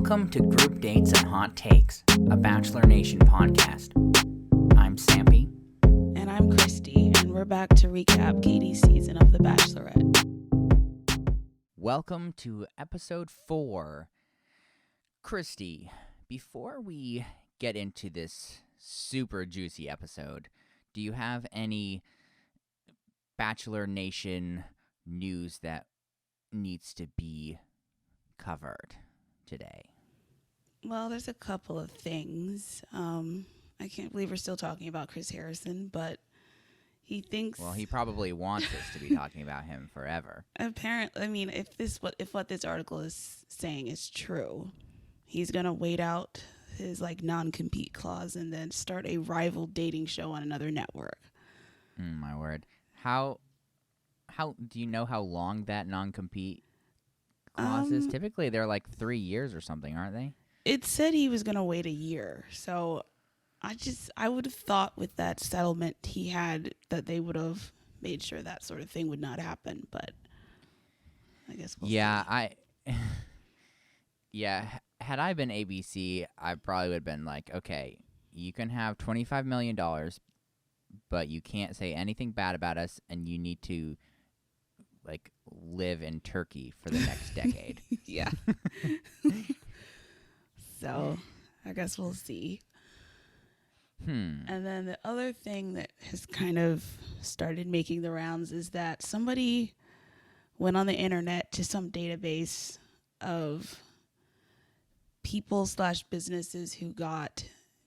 Welcome to Group Dates and Hot Takes, a Bachelor Nation podcast. I'm Sampy. And I'm Christy, and we're back to recap Katie's season of The Bachelorette. Welcome to episode 4. Christy, before we get into this super juicy episode, do you have any Bachelor Nation news that needs to be covered today? Well, there's a couple of things. I can't believe we're still talking about Chris Harrison, but he thinks... Well, he probably wants us to be talking about him forever. Apparently, I mean, if what this article is saying is true, he's going to wait out his non-compete clause and then start a rival dating show on another network. My word. How do you know how long that non-compete clause is? Typically they're 3 years or something, aren't they? It said he was going to wait a year. So I would have thought with that settlement he had that they would have made sure that sort of thing would not happen, but I guess we'll see. Yeah, had I been ABC, I probably would have been like, okay, you can have $25 million, but you can't say anything bad about us, and you need to live in Turkey for the next decade. Yeah. So I guess we'll see. And then the other thing that has kind of started making the rounds is that somebody went on the internet to some database of people/businesses who got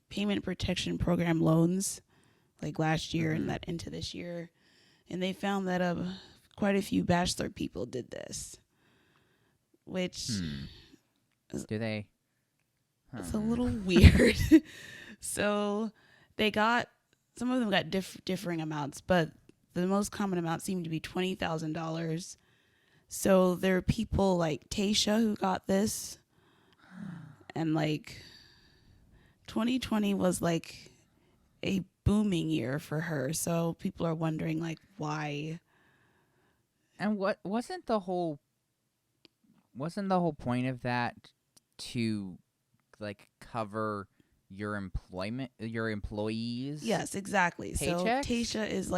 payment protection program loans last year and that into this year. And they found that quite a few Bachelor people did this, which Do they? it's a little weird. So some of them got differing amounts, but the most common amount seemed to be $20,000. So there are people like Tayshia who got this, and 2020 was a booming year for her. So people are wondering why. And what wasn't the whole point of that to cover your employees? Yes, exactly. Paychecks? So Tayshia is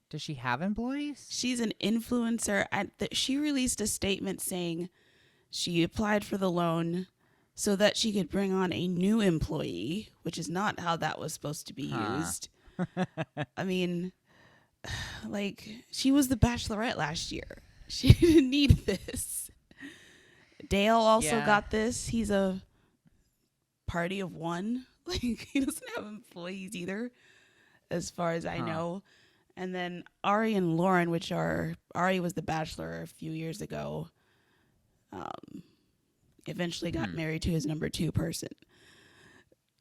does she have employees? She's an influencer. She released a statement saying she applied for the loan so that she could bring on a new employee, which is not how that was supposed to be used. I mean, she was the Bachelorette last year. She didn't need this. Dale also got this. He's a party of one. He doesn't have employees either, as far as I know. And then Ari and Lauren, Ari was the Bachelor a few years ago, eventually got married to his number 2 person.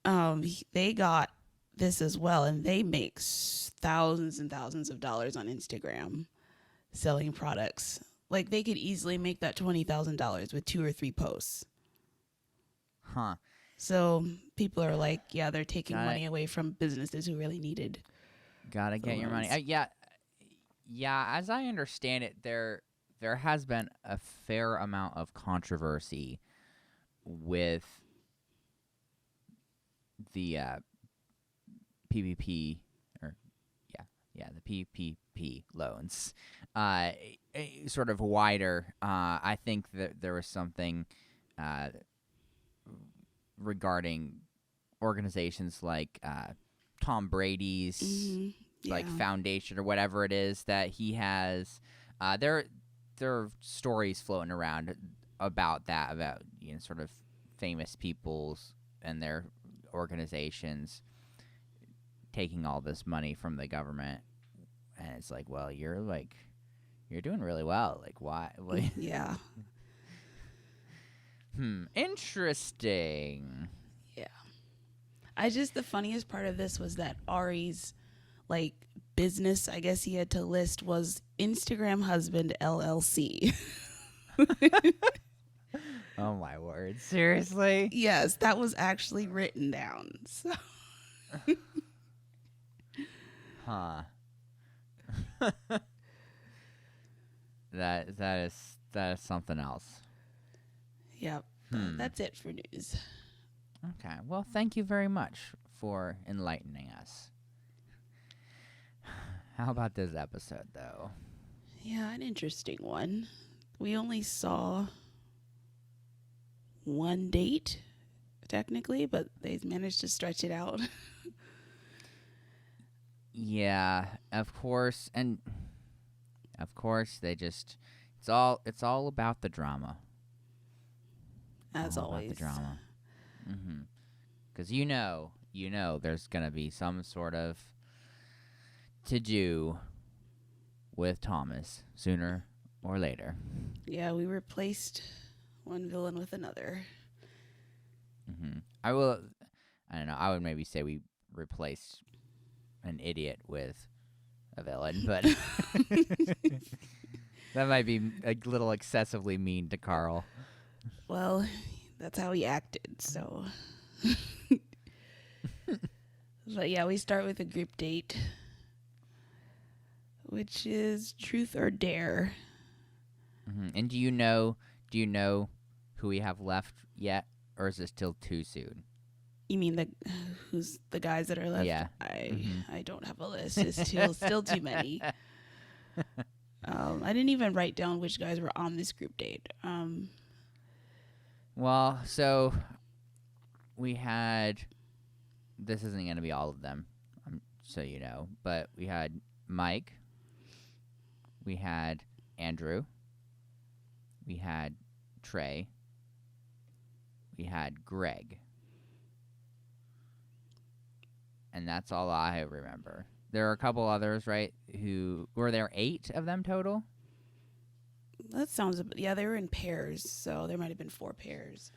They got this as well, and they make thousands and thousands of dollars on Instagram selling products. They could easily make that $20,000 with 2 or 3 posts. So people are they're taking money away from businesses who really needed. Gotta get your money. Yeah. As I understand it, there has been a fair amount of controversy with the PPP the PPP loans. Sort of wider. I think that there was something regarding organizations like Tom Brady's foundation or whatever it is that he has. There are stories floating around about sort of famous people's and their organizations taking all this money from the government, and it's well, you're doing really well. Why? Yeah. Interesting. Yeah. The funniest part of this was that Ari's business, I guess he had to list, was Instagram Husband LLC. Oh my word. Seriously? Yes, that was actually written down. So That is something else. Yep. That's it for news. Okay. Well, thank you very much for enlightening us. How about this episode, though? Yeah, an interesting one. We only saw one date, technically, but they managed to stretch it out. Yeah, of course, and of course they just it's all about the drama. As all always. about the drama. Because you know, there's gonna be some sort of to do with Thomas sooner or later. Yeah, we replaced one villain with another. I don't know. I would maybe say we replaced an idiot with a villain, but that might be a little excessively mean to Carl. Well, that's how he acted, so. But yeah, we start with a group date, which is truth or dare. And do you know who we have left yet, or is it still too soon? You mean who's the guys that are left? Yeah. I don't have a list. It's still too many. I didn't even write down which guys were on this group date. Well, so we had. This isn't going to be all of them, so you know. But we had Mike. We had Andrew. We had Trey. We had Greg. And that's all I remember. There are a couple others, right? Who were there 8 of them total? That sounds. Yeah, they were in pairs, so there might have been 4 pairs.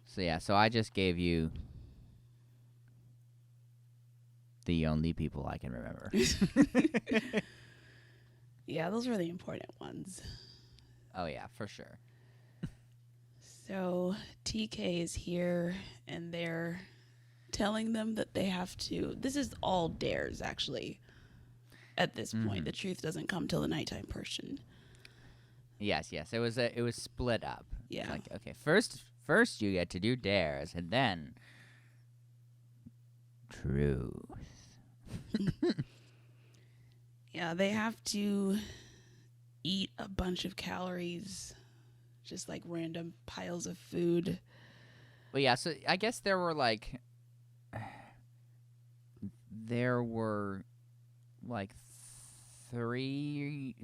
So yeah, so I just gave you the only people I can remember. Yeah, those were the important ones. Oh yeah, for sure. So TK is here, and they're telling them that they have to. This is all dares, actually. At this point, the truth doesn't come till the nighttime portion. Yes. It was split up. Yeah. Like, okay, first you get to do dares, and then truth. Yeah, they have to eat a bunch of calories, just like random piles of food. Well, yeah, so I guess there were like three,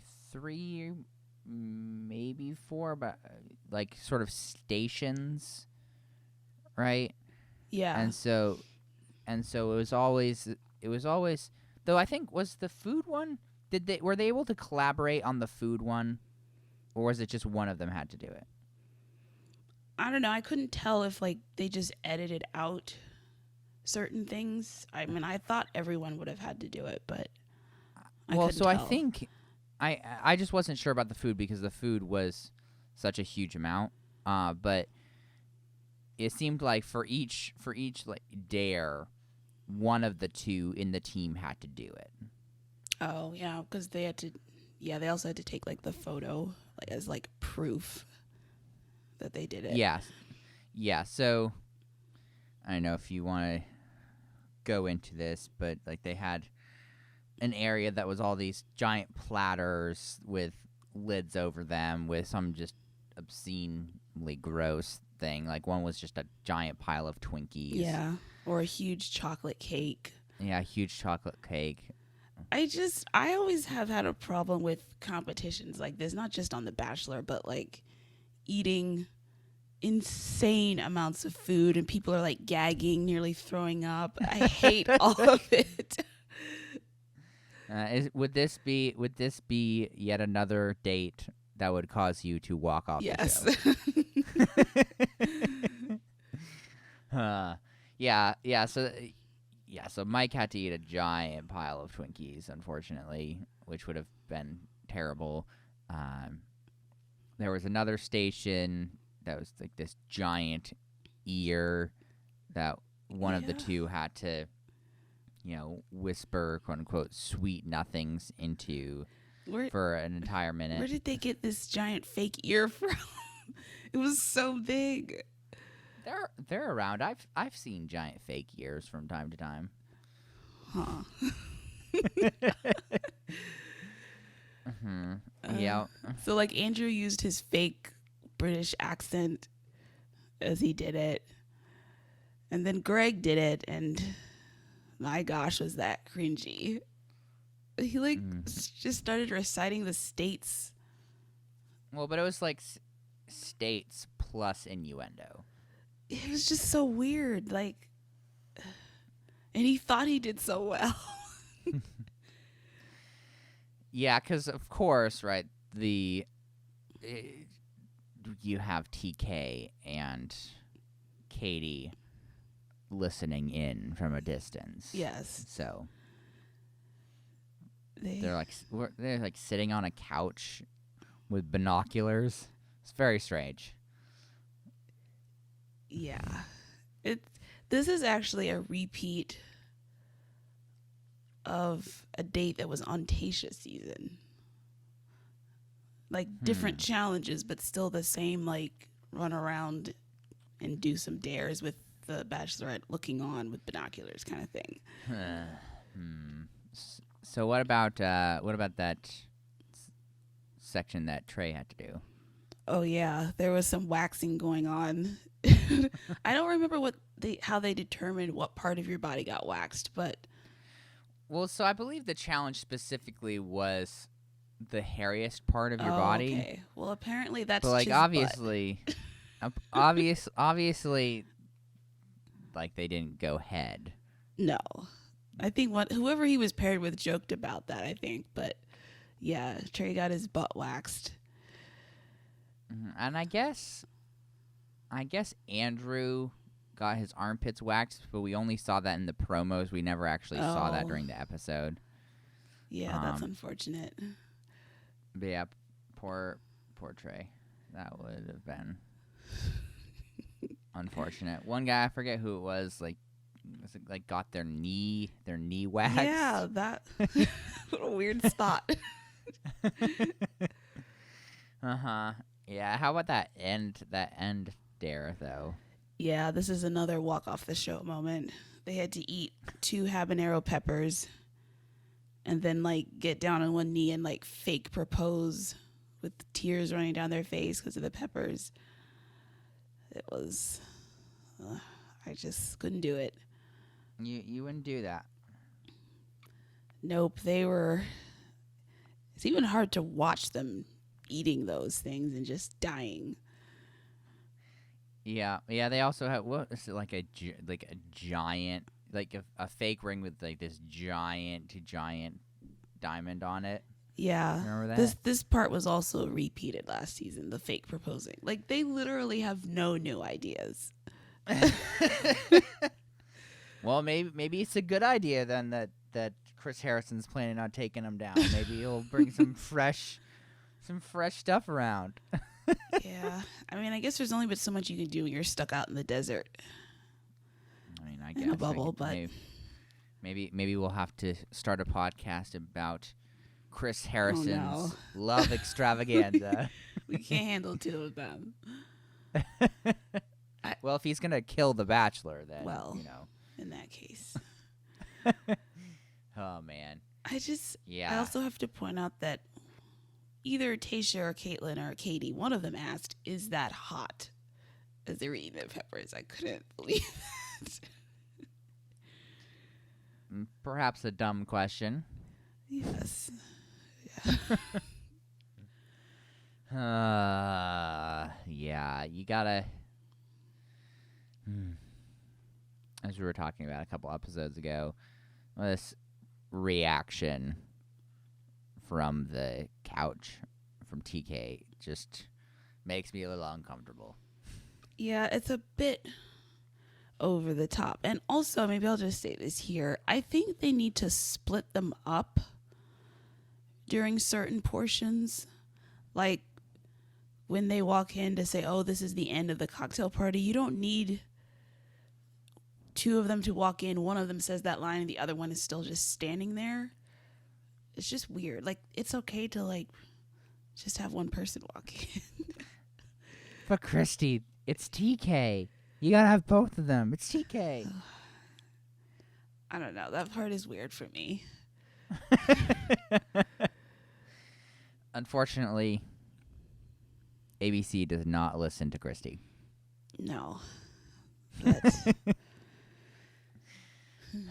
maybe 4, but like sort of stations, right? Yeah. And so it was always though I think was the food one. Were they able to collaborate on the food one, or was it just one of them had to do it? I don't know. I couldn't tell if like they just edited out certain things. I mean, I thought everyone would have had to do it, but I couldn't tell. I think I just wasn't sure about the food because the food was such a huge amount. But it seemed like for each like dare, one of the 2 in the team had to do it. Oh yeah, because they had to. Yeah, they also had to take like the photo like as like proof that they did it. Yeah. So I don't know if you want to go into this, but like they had an area that was all these giant platters with lids over them with some just obscenely gross thing. Like one was just a giant pile of Twinkies. Yeah, or a huge chocolate cake. Yeah, a huge chocolate cake. I always have had a problem with competitions like this, not just on The Bachelor, but like eating insane amounts of food and people are like gagging, nearly throwing up. I hate all of it. Would this be yet another date that would cause you to walk off the show? So Mike had to eat a giant pile of Twinkies, unfortunately, which would have been terrible. There was another station that was like this giant ear that one of the 2 had to, whisper, quote unquote, sweet nothings into for an entire minute. Where did they get this giant fake ear from? It was so big. they're around. I've seen giant fake ears from time to time. Huh. Mm-hmm. Yeah. So like Andrew used his fake British accent as he did it, and then Greg did it, and my gosh, was that cringy. He like just started reciting the states. Well, but it was like states plus innuendo. It was just so weird, like, and he thought he did so well. Yeah, because of course, right? You have TK and Katie listening in from a distance. Yes. So they're like sitting on a couch with binoculars. It's very strange. Yeah. This is actually a repeat of a date that was on Tayshia's season. Like different challenges, but still the same, like run around and do some dares with the Bachelorette looking on with binoculars kind of thing. So what about that section that Trey had to do? Oh yeah, there was some waxing going on. I don't remember how they determined what part of your body got waxed, but well, so I believe the challenge specifically was the hairiest part of your body. Okay. Well, apparently that's but like just obviously, obviously, like they didn't go head. No, I think whoever he was paired with joked about that. I think, but yeah, Trey got his butt waxed, and I guess Andrew got his armpits waxed, but we only saw that in the promos. We never actually saw that during the episode. Yeah, that's unfortunate. But yeah, poor Trey. That would have been unfortunate. One guy, I forget who it was, like got their knee waxed. Yeah, that what a weird spot. Yeah, how about that end dare though? Yeah, this is another walk off the show moment. They had to eat 2 habanero peppers and then like get down on one knee and like fake propose with tears running down their face because of the peppers. It was I just couldn't do it. You wouldn't do that. Nope, it's even hard to watch them eating those things and just dying. Yeah. They also have what is it like a giant, like a fake ring with like this giant diamond on it. Yeah, remember that? This part was also repeated last season. The fake proposing, like they literally have no new ideas. Well, maybe it's a good idea then that Chris Harrison's planning on taking them down. Maybe he'll bring some fresh stuff around. Yeah, I mean, I guess there's only but so much you can do when you're stuck out in the desert. I mean, I guess in a bubble, but maybe we'll have to start a podcast about Chris Harrison's love extravaganza. We can't handle 2 of them. Well, if he's gonna kill the Bachelor, then in that case. Oh man. I also have to point out that either Tayshia or Caitlin or Katie, one of them asked, "Is that hot?" as they were eating their peppers. I couldn't believe that. Perhaps a dumb question. Yes. Yeah, you gotta. As we were talking about a couple episodes ago, this reaction from the couch from TK just makes me a little uncomfortable. Yeah, it's a bit over the top. And also, maybe I'll just say this here. I think they need to split them up during certain portions. Like when they walk in to say, oh, this is the end of the cocktail party, you don't need 2 of them to walk in. One of them says that line and the other one is still just standing there. It's just weird. Like, it's okay to, like, just have one person walk in. But, Christy, it's TK. You gotta have both of them. It's TK. I don't know. That part is weird for me. Unfortunately, ABC does not listen to Christy. No. But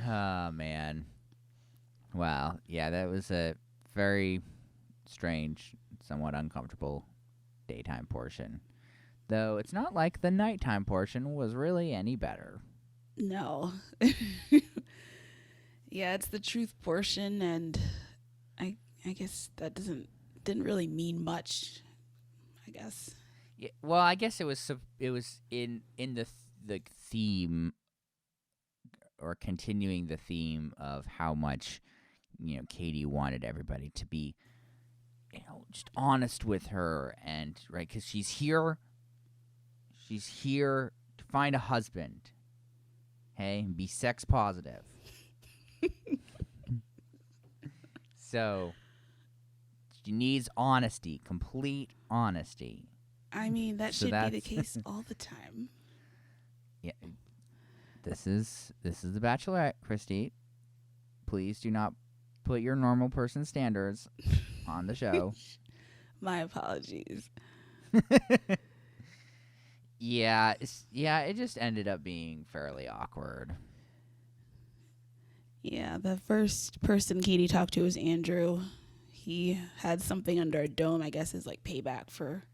Oh, man. Wow. Yeah, that was a very strange, somewhat uncomfortable daytime portion. Though it's not like the nighttime portion was really any better. no. Yeah, it's the truth portion, and I guess that didn't really mean much. I guess. Yeah, well, I guess it was in the theme, or continuing the theme of how much Katie wanted everybody to be just honest with her, and right, because she's here to find a husband, hey, and be sex positive. So she needs honesty, complete honesty. I mean, that should be the case all the time. Yeah, this is the Bachelorette, Christy. Please do not put your normal person standards on the show. My apologies. Yeah, it just ended up being fairly awkward. Yeah, the first person Katie talked to was Andrew. He had something under a dome, I guess, is like payback for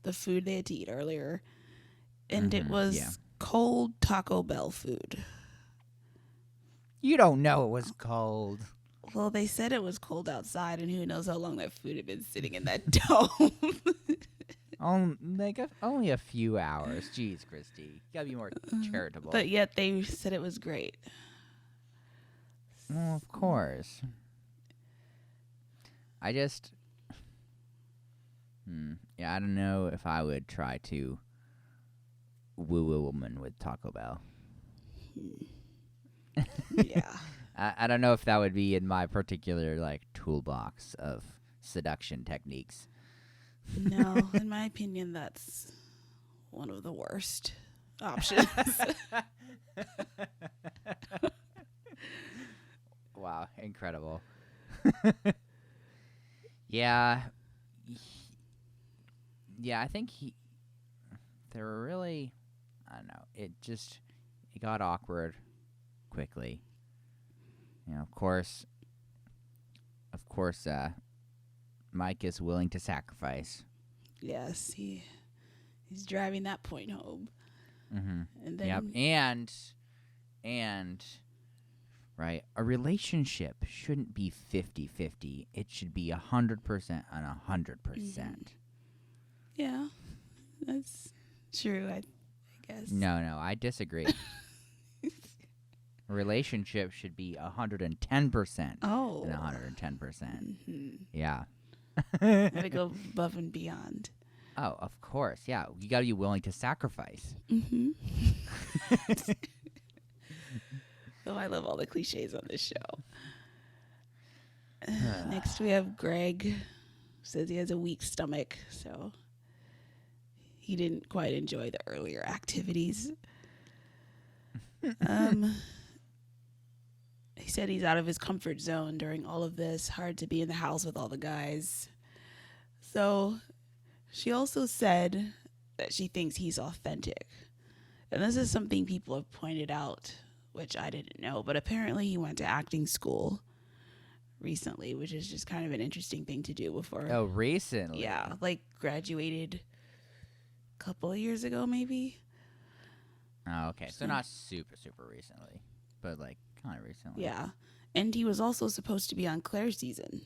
the food they had to eat earlier. And it was cold Taco Bell food. You don't know it was cold. Well, they said it was cold outside, and who knows how long that food had been sitting in that dome. Only a few hours. Jeez, Christy. You gotta be more charitable. But yet they said it was great. Well, of course. I just... Yeah, I don't know if I would try to woo a woman with Taco Bell. Yeah. I don't know if that would be in my particular, toolbox of seduction techniques. No, in my opinion, that's one of the worst options. Wow, incredible. Yeah. Yeah, I think they were really, I don't know, it got awkward quickly. Of course, Mike is willing to sacrifice. Yes, he's driving that point home. Mm-hmm. And then, yep, and right, a relationship shouldn't be 50-50. It should be 100% and 100%. Yeah, that's true, I guess. No, I disagree. A relationship should be 110%. Oh. And 110%. Mm-hmm. Yeah. Gotta go above and beyond. Oh, of course. Yeah. You gotta be willing to sacrifice. Mm-hmm. Oh, I love all the cliches on this show. Next, we have Greg, who says he has a weak stomach, so he didn't quite enjoy the earlier activities. He said he's out of his comfort zone during all of this. Hard to be in the house with all the guys. So she also said that she thinks he's authentic. And this is something people have pointed out, which I didn't know. But apparently he went to acting school recently, which is just kind of an interesting thing to do before. Oh, recently? Yeah, graduated a couple of years ago, maybe. Oh, okay. So not super, super recently, but kind of recently. Yeah. And he was also supposed to be on Claire's season.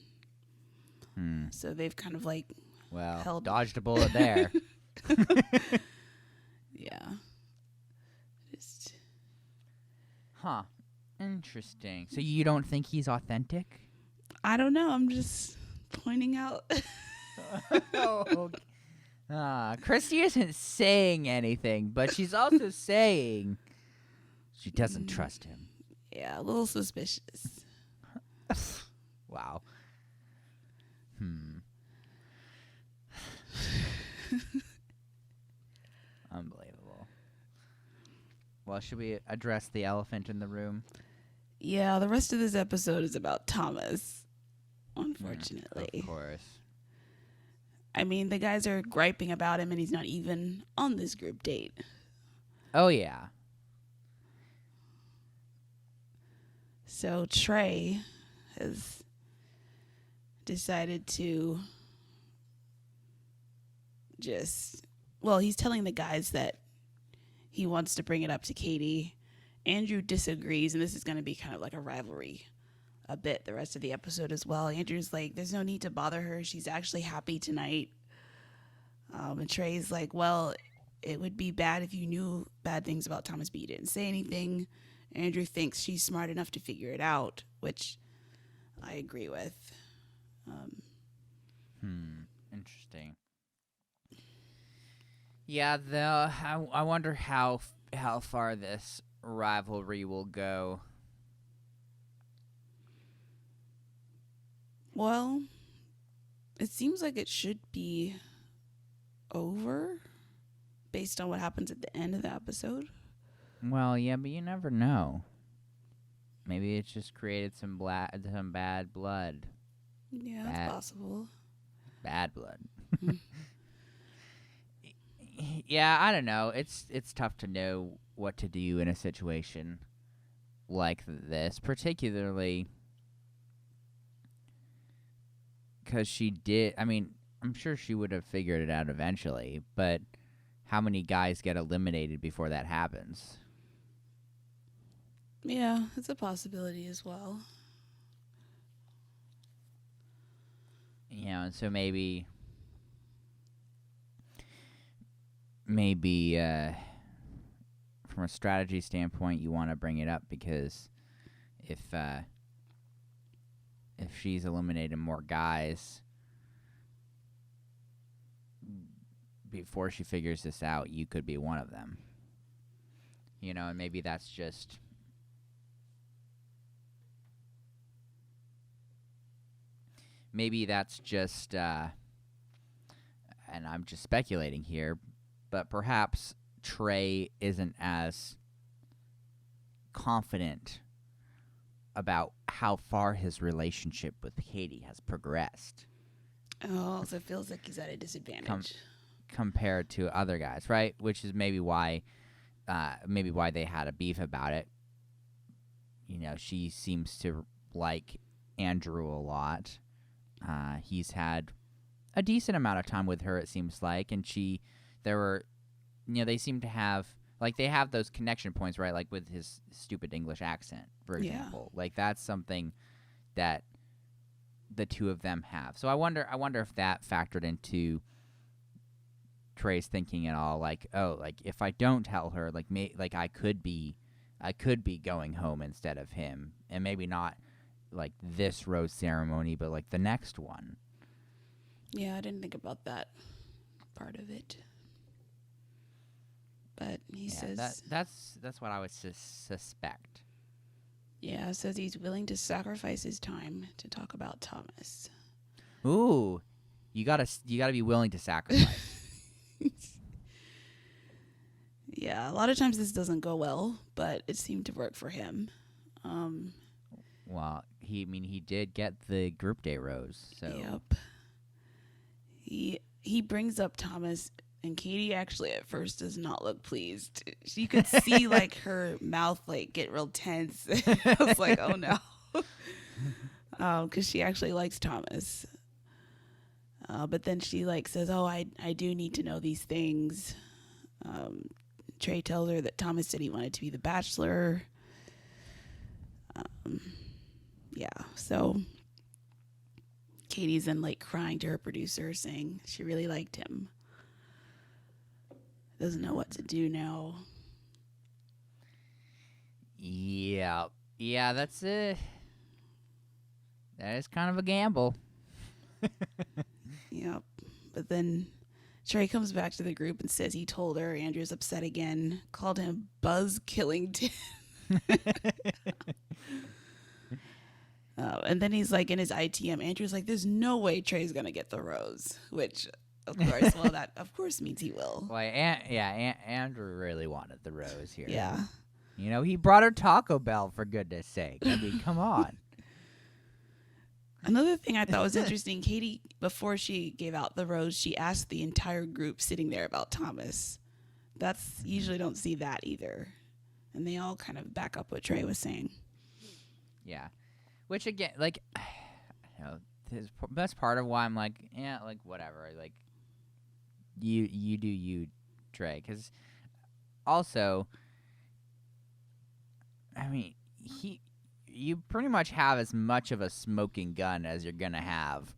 So they've kind of dodged a bullet there. Yeah. Just. Huh. Interesting. So you don't think he's authentic? I don't know. I'm just pointing out. Oh, okay. Christy isn't saying anything, but she's also saying she doesn't trust him. Yeah, a little suspicious. Wow. Unbelievable. Well, should we address the elephant in the room? Yeah, the rest of this episode is about Thomas, unfortunately. Of course. I mean, the guys are griping about him, and he's not even on this group date. Oh, yeah. So Trey has decided to he's telling the guys that he wants to bring it up to Katie. Andrew disagrees, and this is going to be kind of like a rivalry a bit the rest of the episode as well. Andrew's like, there's no need to bother her. She's actually happy tonight. And Trey's like, well, it would be bad if you knew bad things about Thomas, but you didn't say anything. Andrew thinks she's smart enough to figure it out, which I agree with. Interesting. Yeah, though, I wonder how far this rivalry will go. Well, it seems like it should be over based on what happens at the end of the episode. Well, yeah, but you never know. Maybe it's just created some bad blood. Yeah, that's possible. Bad blood. Yeah, I don't know. It's tough to know what to do in a situation like this, particularly because she did. I mean, I'm sure she would have figured it out eventually, but how many guys get eliminated before that happens? Yeah, it's a possibility as well. You know, and so maybe from a strategy standpoint, you want to bring it up because if she's eliminating more guys before she figures this out, you could be one of them. You know, and maybe that's just and I'm just speculating here, but perhaps Trey isn't as confident about how far his relationship with Katie has progressed. Oh, so it feels like he's at a disadvantage. Compared to other guys, right? Which is maybe why they had a beef about it. You know, she seems to like Andrew a lot. He's had a decent amount of time with her, it seems like, and they seem to have, like, they have those connection points, right? Like with his stupid English accent, for example. Yeah. Like that's something that the two of them have. So I wonder if that factored into Trey's thinking at all. Like, oh, like if I don't tell her, like I could be going home instead of him, and maybe not like this rose ceremony, but like the next one. Yeah, I didn't think about that part of it. But he says that's what I would suspect. Yeah, says he's willing to sacrifice his time to talk about Thomas. Ooh, you gotta be willing to sacrifice. Yeah, a lot of times this doesn't go well, but it seemed to work for him. Well, he did get the group day rose. So yep. He brings up Thomas, and Katie actually at first does not look pleased. You could see like her mouth like get real tense. I was like, oh no, because she actually likes Thomas. But then she like says, oh, I do need to know these things. Trey tells her that Thomas said he wanted to be the Bachelor. Yeah, so Katie's then like crying to her producer, saying she really liked him. Doesn't know what to do now. Yeah, that's it. That is kind of a gamble. Yep. But then Trey comes back to the group and says he told her. Andrew's upset again. Called him Buzz Killington. And then he's like in his ITM. Andrew's like, there's no way Trey's going to get the rose. Which, of course, that of course means he will. Well, Andrew really wanted the rose here. Yeah. You know, he brought her Taco Bell, for goodness sake. I mean, come on. Another thing I thought was interesting, Katie, before she gave out the rose, she asked the entire group sitting there about Thomas. Usually don't see that either. And they all kind of back up what Trey was saying. Yeah. Which, again, like, you know, that's part of why I'm like, yeah, like, whatever. Like, you do you, Trey. Because also, I mean, you pretty much have as much of a smoking gun as you're going to have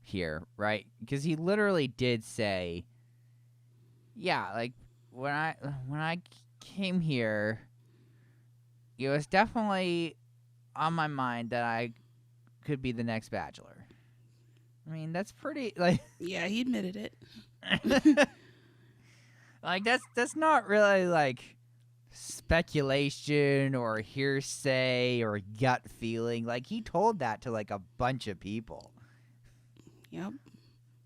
here, right? Because he literally did say, yeah, like, when I came here, it was definitely on my mind that I could be the next Bachelor. I mean, that's pretty, like... Yeah, he admitted it. Like, that's not really, like, speculation or hearsay or gut feeling. Like, he told that to, like, a bunch of people. Yep.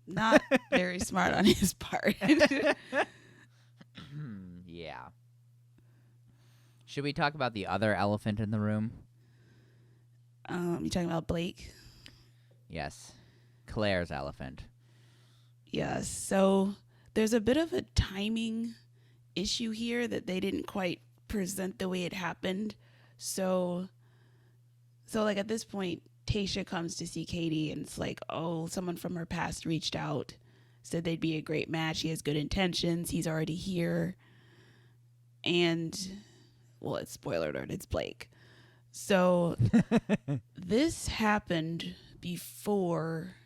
Not very smart on his part. Yeah. Should we talk about the other elephant in the room? You talking about Blake? Yes. Claire's elephant. Yes. So there's a bit of a timing issue here that they didn't quite present the way it happened. So like at this point, Tayshia comes to see Katie and it's like, oh, someone from her past reached out, said they'd be a great match. He has good intentions. He's already here. And, well, it's spoiler alert, it's Blake. So this happened before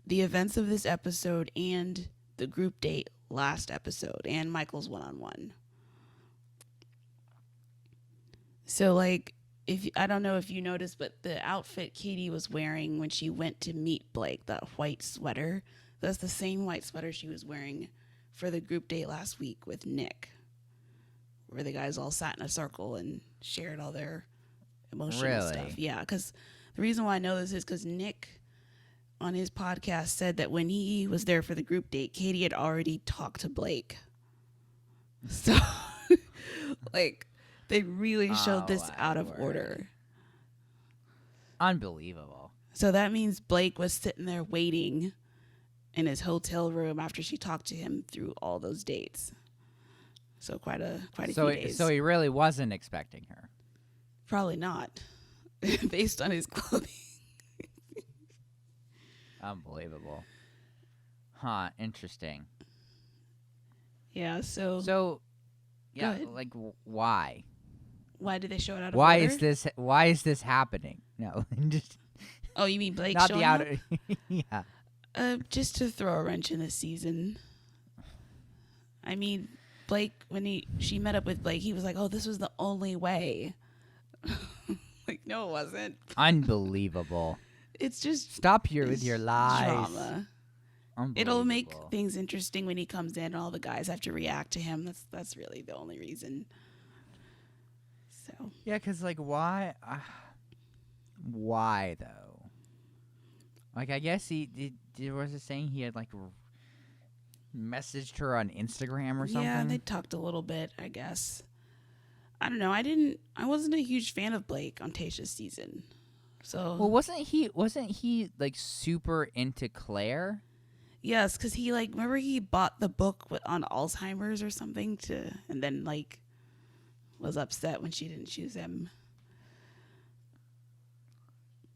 the events of this episode and the group date last episode and Michael's one-on-one. So, like, I don't know if you noticed, but the outfit Katie was wearing when she went to meet Blake, that white sweater, that's the same white sweater she was wearing for the group date last week with Nick, where the guys all sat in a circle and shared all their emotional stuff. Yeah, because the reason why I know this is because Nick on his podcast said that when he was there for the group date, Katie had already talked to Blake. So, like, they really showed this out of order. Unbelievable. So that means Blake was sitting there waiting in his hotel room after she talked to him through all those dates. So quite a few days. So he really wasn't expecting her. Probably not, based on his clothing. Unbelievable. Huh, interesting. Yeah, So, yeah, like, why? Why did they show it out of order? Why is this happening? No, just... Oh, you mean Blake not showing the outer... up? Yeah. Just to throw a wrench in the season. I mean, Blake, when she met up with Blake, he was like, oh, this was the only way. Like, no, it wasn't. Unbelievable. It's just... Stop here with your lies. Drama. It'll make things interesting when he comes in and all the guys have to react to him. That's really the only reason. So... Yeah, because, like, why? Why, though? Like, I guess was it saying he had, like, messaged her on Instagram or something? Yeah, they talked a little bit, I guess. I don't know. I wasn't a huge fan of Blake on Tayshia's season. So well, wasn't he like super into Claire? Yes, because he remember he bought the book on Alzheimer's or something and then was upset when she didn't choose him.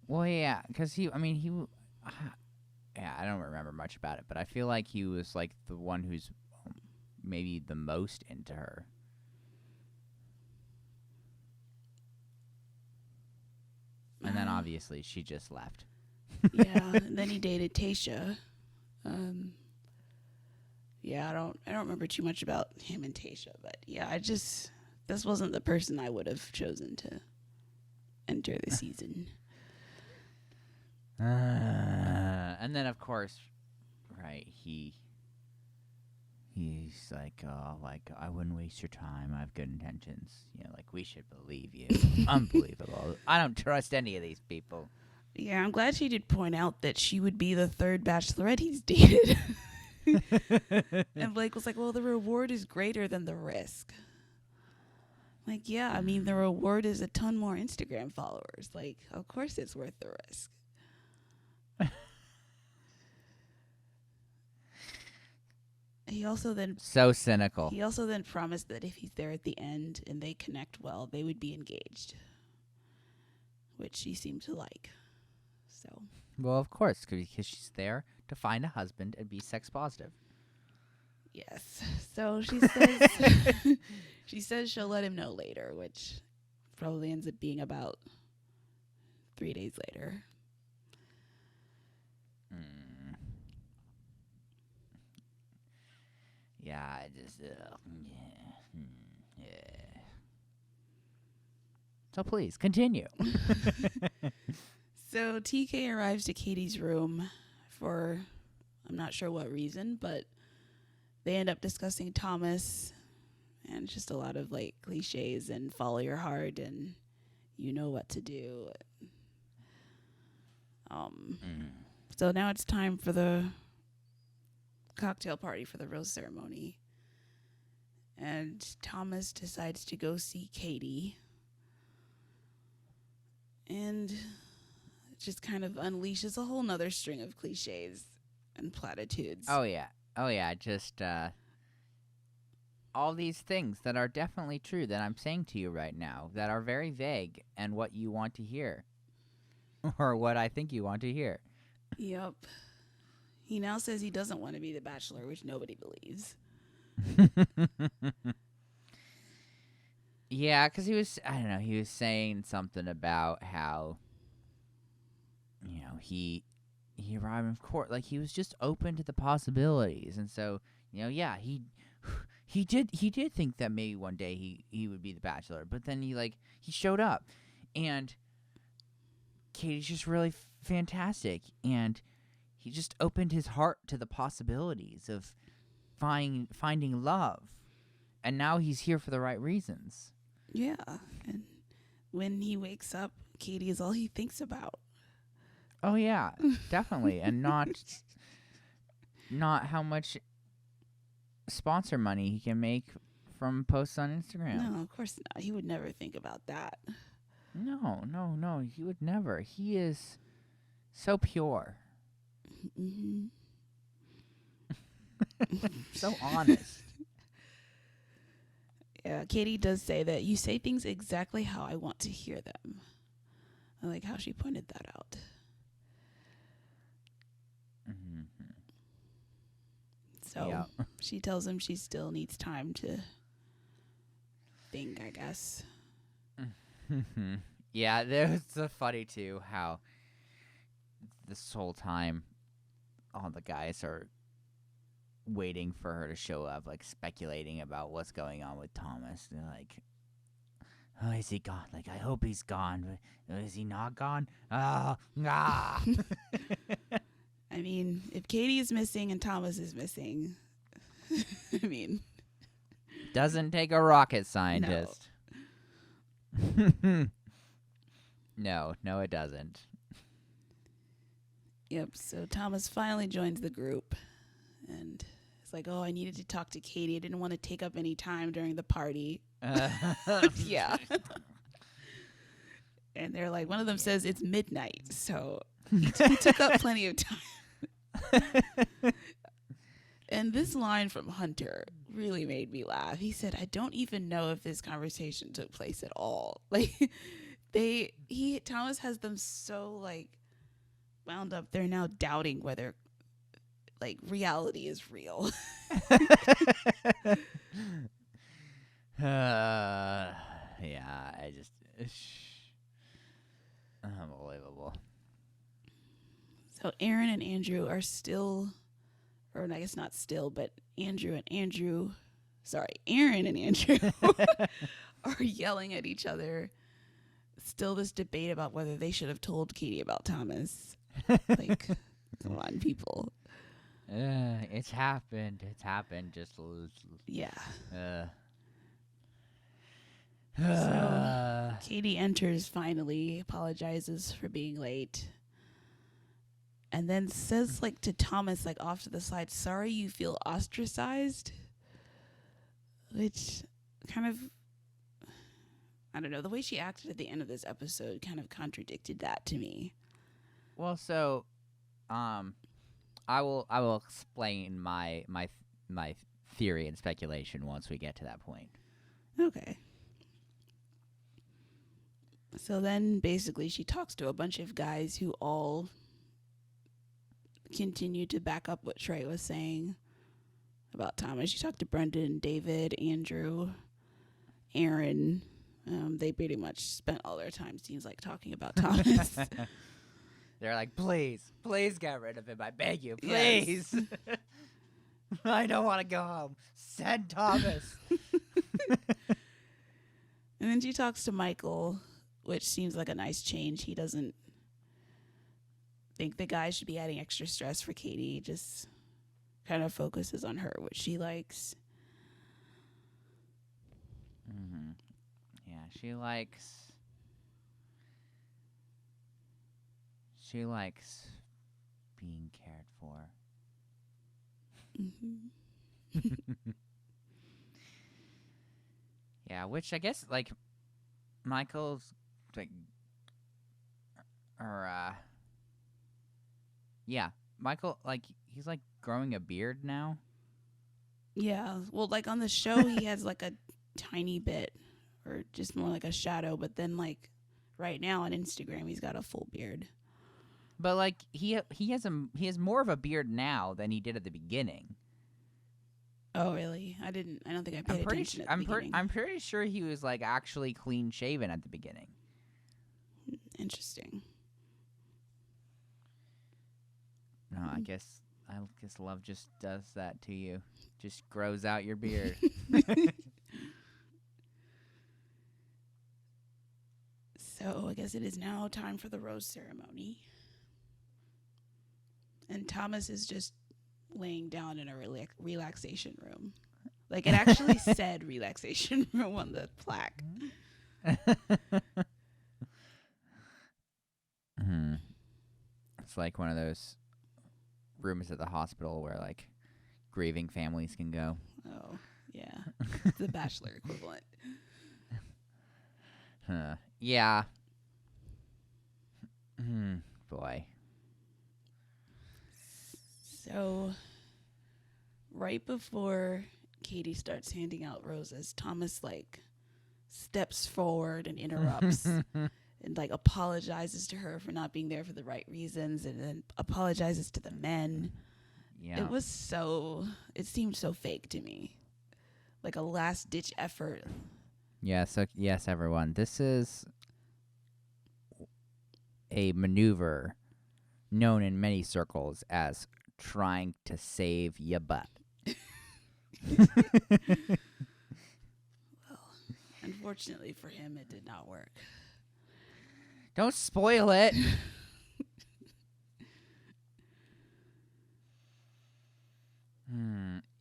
Well, yeah, because yeah, I don't remember much about it, but I feel like he was like the one who's maybe the most into her. And then obviously she just left. Yeah, and then he dated Tayshia. Yeah, I don't remember too much about him and Tayshia, but yeah, this wasn't the person I would have chosen to enter the season. And then of course, right, he's like, oh, like, I wouldn't waste your time. I have good intentions. You know, like, we should believe you. Unbelievable. I don't trust any of these people. Yeah, I'm glad she did point out that she would be the third Bachelorette he's dated. And Blake was like, well, the reward is greater than the risk. Like, yeah, I mean, the reward is a ton more Instagram followers. Like, of course it's worth the risk. He also then So cynical. He also then promised that if he's there at the end and they connect well, they would be engaged, which she seemed to like. So, Well, of course, because she's there to find a husband and be sex positive. yes. So she says she'll let him know later, which probably ends up being about 3 days later. Yeah, I just yeah. So please continue. So TK arrives to Katie's room for I'm not sure what reason, but they end up discussing Thomas and just a lot of like cliches and follow your heart and you know what to do. So now it's time for the cocktail party for the rose ceremony. And Thomas decides to go see Katie. And it just kind of unleashes a whole nother string of cliches and platitudes. Oh yeah, just all these things that are definitely true that I'm saying to you right now that are very vague and what you want to hear. Or what I think you want to hear. Yep. He now says he doesn't want to be the Bachelor, which nobody believes. Yeah, because he was saying something about how, he arrived in court, like he was just open to the possibilities. And so, yeah, he did think that maybe one day he would be the Bachelor, but then he showed up. And Katie's just really fantastic, and he just opened his heart to the possibilities of finding love, and now he's here for the right reasons. Yeah, and when he wakes up, Katie is all he thinks about. Oh yeah, definitely, and not how much sponsor money he can make from posts on Instagram. No, of course not. He would never think about that. No, he would never. He is so pure. Mm-hmm. So honest. Yeah, Katie does say that you say things exactly how I want to hear them. I like how she pointed that out. Mm-hmm. So yeah. She tells him she still needs time to think, I guess. Yeah, it's funny too how this whole time all the guys are waiting for her to show up, like speculating about what's going on with Thomas. They're like, oh, is he gone? Like, I hope he's gone, but is he not gone? Ah. I mean, if Katie is missing and Thomas is missing, I mean, doesn't take a rocket scientist. No, it doesn't. Yep, so Thomas finally joins the group, and it's like, oh, I needed to talk to Katie. I didn't want to take up any time during the party. Yeah. And they're like, one of them says it's midnight, so he took up plenty of time. And this line from Hunter really made me laugh. He said, I don't even know if this conversation took place at all. Like, Thomas has them so, like, wound up. They're now doubting whether, like, reality is real. Yeah, unbelievable. So Aaron and Andrew are still, or I guess not still, but Aaron and Andrew are yelling at each other. Still this debate about whether they should have told Katie about Thomas. Like, come on, people. It's happened. Just yeah. So Katie enters finally, apologizes for being late, and then says, like, to Thomas, like, off to the side, sorry you feel ostracized, which kind of I don't know. The way she acted at the end of this episode kind of contradicted that to me. Well, so, I will explain my theory and speculation once we get to that point. Okay. So then basically she talks to a bunch of guys who all continue to back up what Trey was saying about Thomas. She talked to Brendan, David, Andrew, Aaron. They pretty much spent all their time, seems like, talking about Thomas. They're like, please get rid of him. I beg you, please. Yes. I don't want to go home. Send Thomas. And then she talks to Michael, which seems like a nice change. He doesn't think the guy should be adding extra stress for Katie. Just kind of focuses on her, what she likes. Mm-hmm. Yeah, she likes being cared for. Mm-hmm. Yeah, which I guess, like, Michael's, like, Michael, like, he's, like, growing a beard now. Yeah, well, like, on the show, he has, like, a tiny bit, or just more like a shadow, but then, like, right now on Instagram, he's got a full beard. But, like, he has more of a beard now than he did at the beginning. Oh, really? I don't think I paid attention at the beginning. I'm pretty sure he was, like, actually clean shaven at the beginning. Interesting. No, I guess love just does that to you. Just grows out your beard. So I guess it is now time for the rose ceremony. And Thomas is just laying down in a relaxation room. Like, it actually said relaxation room on the plaque. Mm-hmm. It's like one of those rooms at the hospital where, like, grieving families can go. Oh, yeah. The Bachelor equivalent. Yeah. Boy. So, right before Katie starts handing out roses, Thomas, like, steps forward and interrupts and, like, apologizes to her for not being there for the right reasons, and then apologizes to the men. Yeah. It seemed so fake to me. Like a last-ditch effort. Yeah, so, yes, everyone, this is a maneuver known in many circles as trying to save ya butt. Well, unfortunately for him, it did not work. Don't spoil it.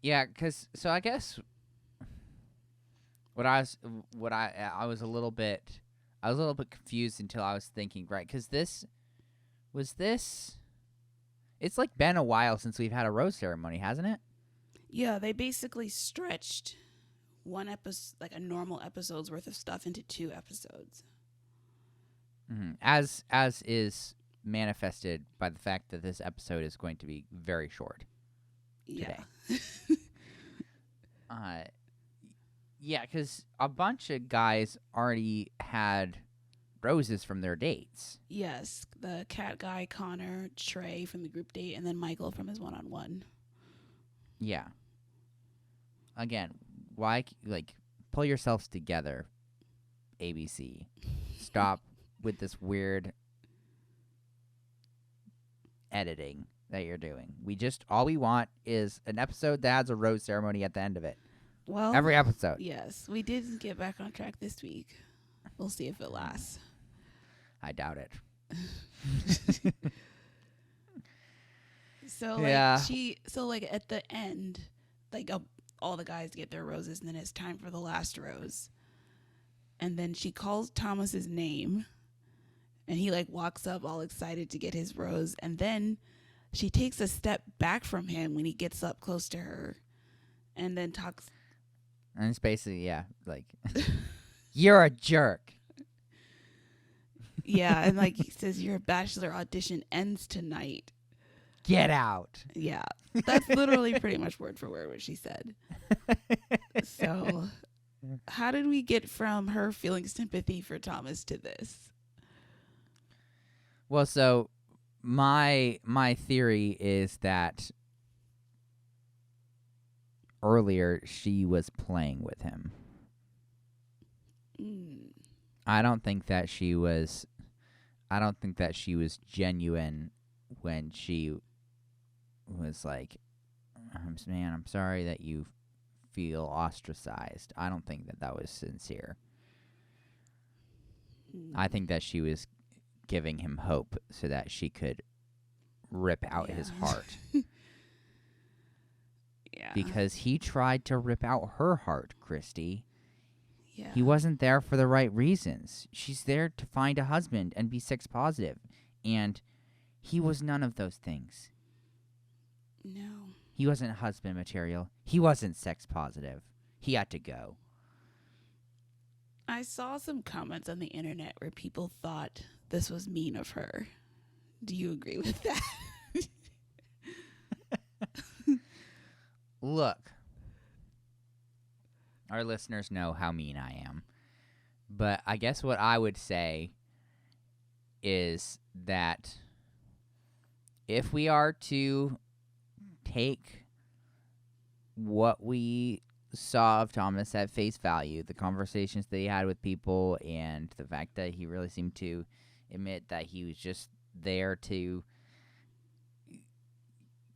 Yeah, because, so I guess I was a little bit confused until I was thinking, right, because it's like been a while since we've had a rose ceremony, hasn't it? Yeah, they basically stretched one episode, like a normal episode's worth of stuff, into 2 episodes. Mm-hmm. As is manifested by the fact that this episode is going to be very short today. Yeah, because a bunch of guys already had roses from their dates. Yes, the cat guy, Connor, Trey from the group date, and then Michael from his one-on-one. Yeah. Again, why, like, pull yourselves together, ABC. Stop with this weird editing that you're doing. All we want is an episode that has a rose ceremony at the end of it. Well, every episode. Yes, we did get back on track this week. We'll see if it lasts. I doubt it. So, like, yeah. At the end, like, all the guys get their roses, and then it's time for the last rose. And then she calls Thomas's name, and he, like, walks up all excited to get his rose, and then she takes a step back from him when he gets up close to her, and then talks. And it's basically, yeah, like, You're a jerk. Yeah, and like he says, your Bachelor audition ends tonight. Get out. Yeah, that's literally pretty much word for word what she said. So, how did we get from her feeling sympathy for Thomas to this? Well, so my theory is that earlier she was playing with him. I don't think that she was genuine when she was like, man, I'm sorry that you feel ostracized. I don't think that was sincere. I think that she was giving him hope so that she could rip out his heart. Yeah. Because he tried to rip out her heart, Christy. Yeah. He wasn't there for the right reasons. She's there to find a husband and be sex positive. And he was none of those things. No. He wasn't husband material. He wasn't sex positive. He had to go. I saw some comments on the internet where people thought this was mean of her. Do you agree with that? Look, our listeners know how mean I am. But I guess what I would say is that if we are to take what we saw of Thomas at face value, the conversations that he had with people, and the fact that he really seemed to admit that he was just there to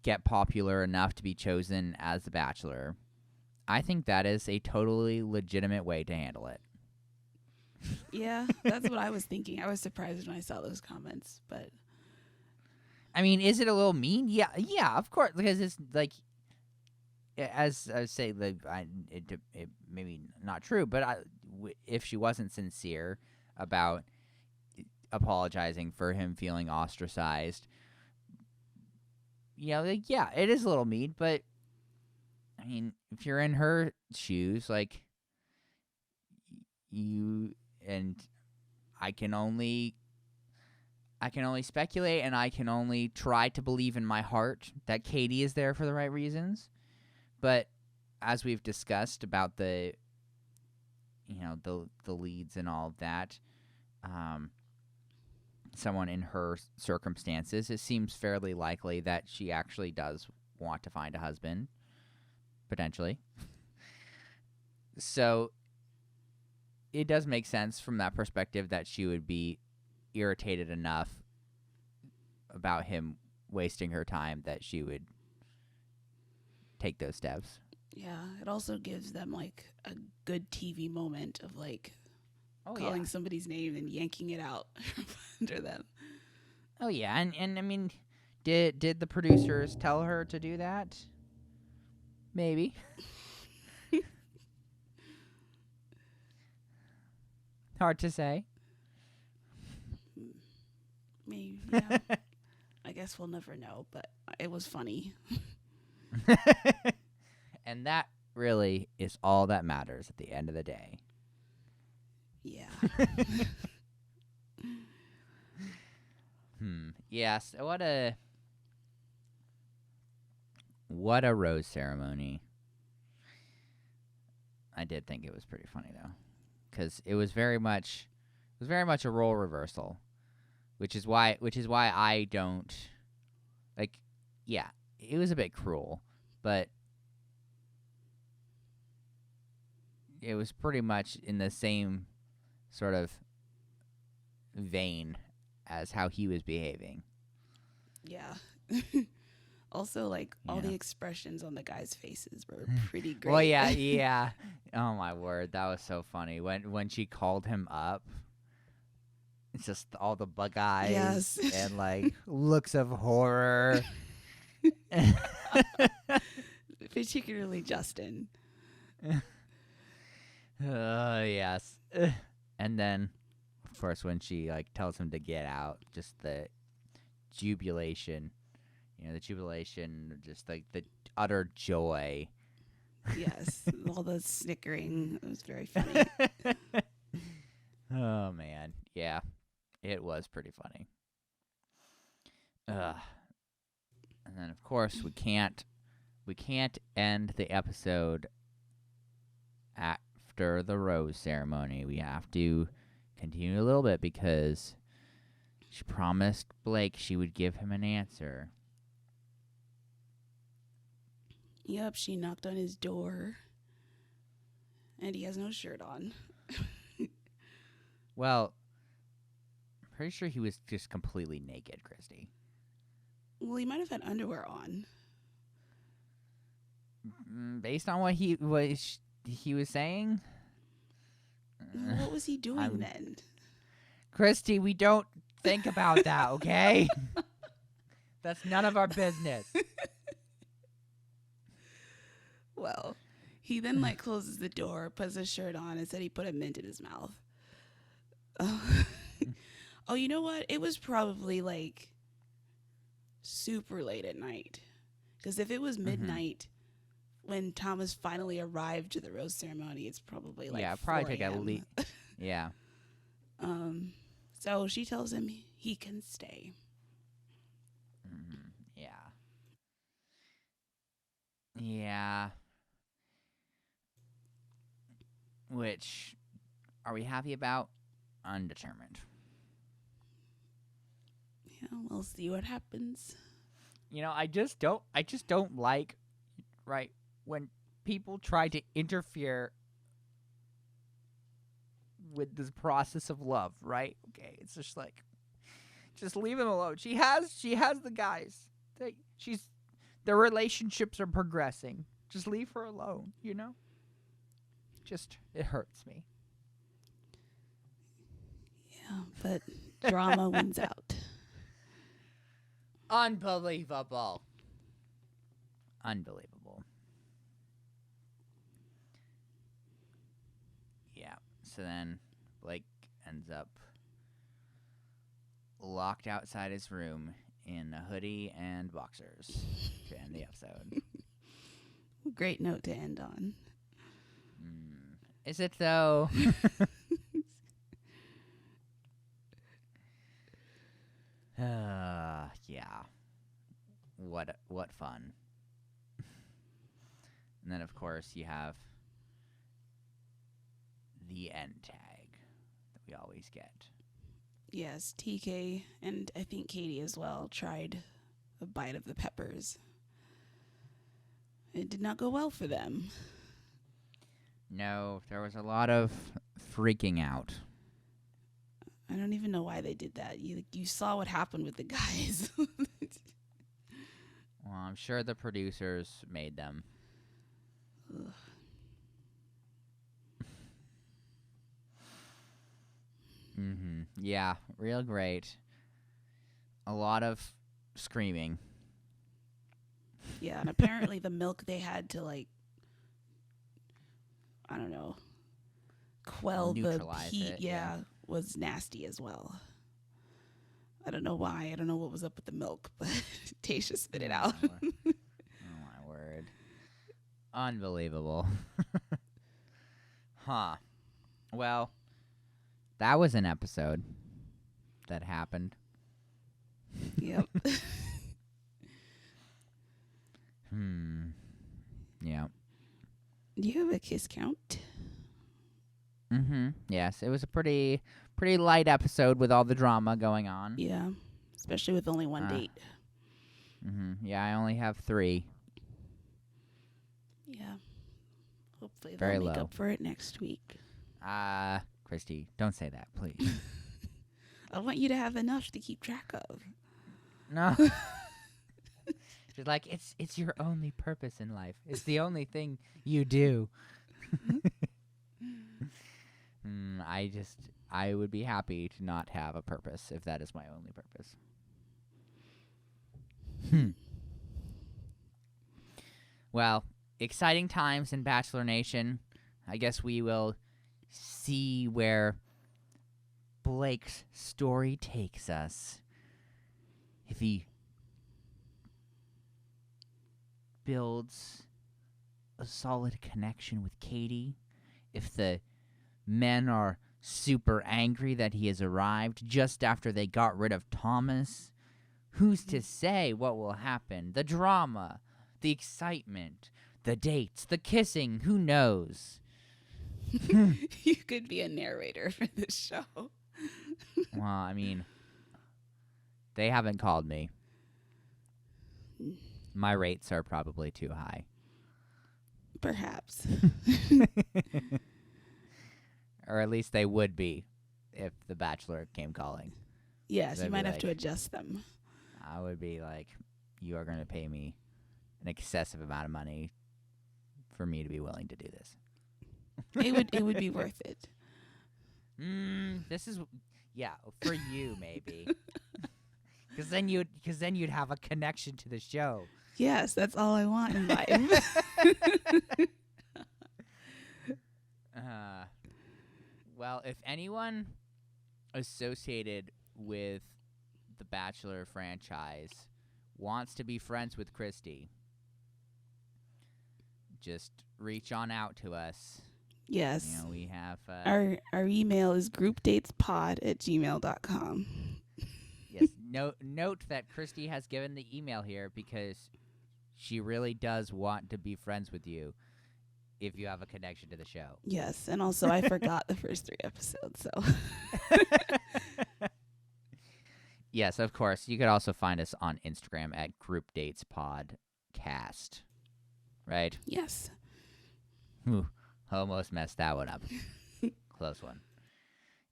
get popular enough to be chosen as the Bachelor, I think that is a totally legitimate way to handle it. Yeah, that's what I was thinking. I was surprised when I saw those comments, but I mean, is it a little mean? Yeah, of course, because it's like, as I say, it maybe not true, but if she wasn't sincere about apologizing for him feeling ostracized, yeah, it is a little mean, but I mean, if you're in her shoes, like, I can only speculate, and I can only try to believe in my heart that Katie is there for the right reasons. But as we've discussed about the leads and all of that, someone in her circumstances, it seems fairly likely that she actually does want to find a husband, potentially. So it does make sense from that perspective that she would be irritated enough about him wasting her time that she would take those steps. yeah, it also gives them like a good TV moment of like calling somebody's name and yanking it out from under them. Oh yeah, and I mean, did the producers tell her to do that? Maybe. Hard to say. Maybe, yeah. I guess we'll never know, but it was funny. And that really is all that matters at the end of the day. Yeah. Yes. What a rose ceremony. I did think it was pretty funny though, because it was very much a role reversal, which is why I don't like. Yeah, it was a bit cruel, but it was pretty much in the same sort of vein as how he was behaving. Yeah. Also, like, all the expressions on the guys' faces were pretty great. Well, yeah. Oh, my word. That was so funny. When she called him up, it's just all the bug eyes and, like, looks of horror. Particularly Justin. Yes. And then, of course, when she, like, tells him to get out, just the jubilation. Just like the utter joy. Yes, all the snickering. It was very funny. Oh man, yeah, it was pretty funny. And then of course we can't end the episode after the rose ceremony. We have to continue a little bit because she promised Blake she would give him an answer. Yep, she knocked on his door. And he has no shirt on. Well, I'm pretty sure he was just completely naked, Christy. Well, he might have had underwear on. Based on what he was saying. What was he doing then? Christy, we don't think about that, okay? That's none of our business. Well, he then closes the door, puts his shirt on, and said he put a mint in his mouth. Oh, you know what? It was probably super late at night. Because if it was midnight when Thomas finally arrived to the rose ceremony, it's probably yeah, 4 probably take at a.m. least. Yeah. So she tells him he can stay. Yeah. Yeah. Which, are we happy about? Undetermined. Yeah, we'll see what happens. I just don't like, right, when people try to interfere with this process of love, right? Okay, it's just just leave him alone. She has the guys. Their relationships are progressing. Just leave her alone, Just, it hurts me. Yeah, but drama wins out. Unbelievable. Yeah, so then Blake ends up locked outside his room in a hoodie and boxers to end the episode. Great note to end on. Is it though? Yeah. What fun. And then of course you have the end tag that we always get. Yes, TK and I think Katie as well tried a bite of the peppers. It did not go well for them. No, there was a lot of freaking out. I don't even know why they did that. You saw what happened with the guys. Well, I'm sure the producers made them. Yeah, real great. A lot of screaming. Yeah, and apparently the milk they had to I don't know, quell the heat. Yeah, was nasty as well. I don't know why. I don't know what was up with the milk, but Tasha spit it out. Oh my word. Unbelievable. Huh. Well, that was an episode that happened. Yep. Yeah. Do you have a kiss count? Yes, it was a pretty light episode with all the drama going on. Yeah, especially with only one date. Yeah, I only have 3. Yeah. Hopefully Very they'll make low. up for it next week. Christy, don't say that, please. I want you to have enough to keep track of. No. She's like, it's your only purpose in life. It's the only thing you do. I would be happy to not have a purpose if that is my only purpose. Well, exciting times in Bachelor Nation. I guess we will see where Blake's story takes us. If he builds a solid connection with Katie, if the men are super angry that he has arrived just after they got rid of Thomas. Who's to say what will happen? The drama, the excitement, the dates, the kissing, who knows? You could be a narrator for this show. Well, I mean, they haven't called me. My rates are probably too high. Perhaps. Or at least they would be if The Bachelor came calling. Yes, you might have to adjust them. I would be like, you are going to pay me an excessive amount of money for me to be willing to do this. It would be worth it. This is, yeah, for you maybe. Because then you'd have a connection to the show. Yes, that's all I want in life. Well, if anyone associated with the Bachelor franchise wants to be friends with Christy, just reach on out to us. Yes. You know, we have our email is groupdatespod@gmail.com. Yes. Note that Christy has given the email here because she really does want to be friends with you if you have a connection to the show. Yes, and also I forgot the first 3 episodes, so. Yes, of course. You could also find us on Instagram at groupdatespodcast. Right? Yes. Ooh, almost messed that one up. Close one.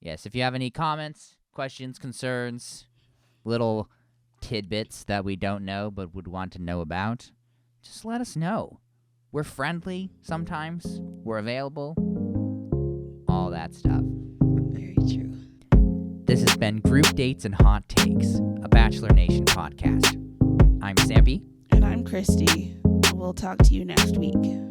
Yes, if you have any comments, questions, concerns, little tidbits that we don't know but would want to know about, just let us know. We're friendly sometimes. We're available. All that stuff. Very true. This has been Group Dates and Hot Takes, a Bachelor Nation podcast. I'm Sampy. And I'm Christy. We'll talk to you next week.